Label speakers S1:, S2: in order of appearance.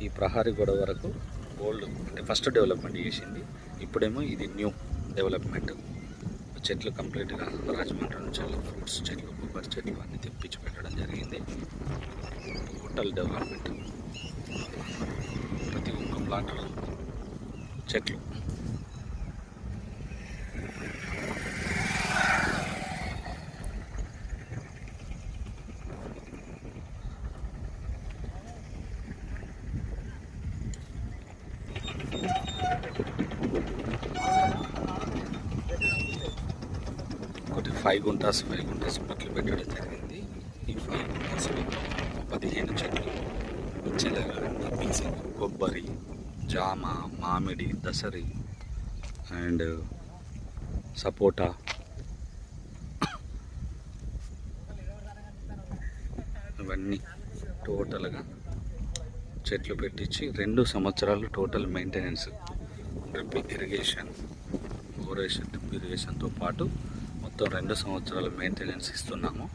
S1: ఈ ప్రహారీ గోడ వరకు ఓల్డ్ అంటే ఫస్ట్ డెవలప్మెంట్ చేసింది. ఇప్పుడేమో ఇది న్యూ డెవలప్మెంట్. చెట్లు కంప్లీట్గా రాజమండ్రి నుంచి ఫ్రూట్స్ చెట్లు, కొబ్బరి చెట్లు అన్నీ తెప్పించి పెట్టడం జరిగింది. Total development. ప్రతి ఒక్క ప్లాట్లో చెట్లు. ఒకటి 5 గుంటాస్ మొక్కలు పెట్టడం జరిగింది. ఈ 5 గుంటాస్లో 15 చెట్లు, కొబ్బరి, జామ, మామిడి, దసరి అండ్ సపోటా, ఇవన్నీ టోటల్గా చెట్లు పెట్టించి 2 సంవత్సరాలు total maintenance, drip irrigation, drip ఇరిగేషన్తో పాటు మొత్తం 2 సంవత్సరాల మెయింటెనెన్స్ ఇస్తున్నాము.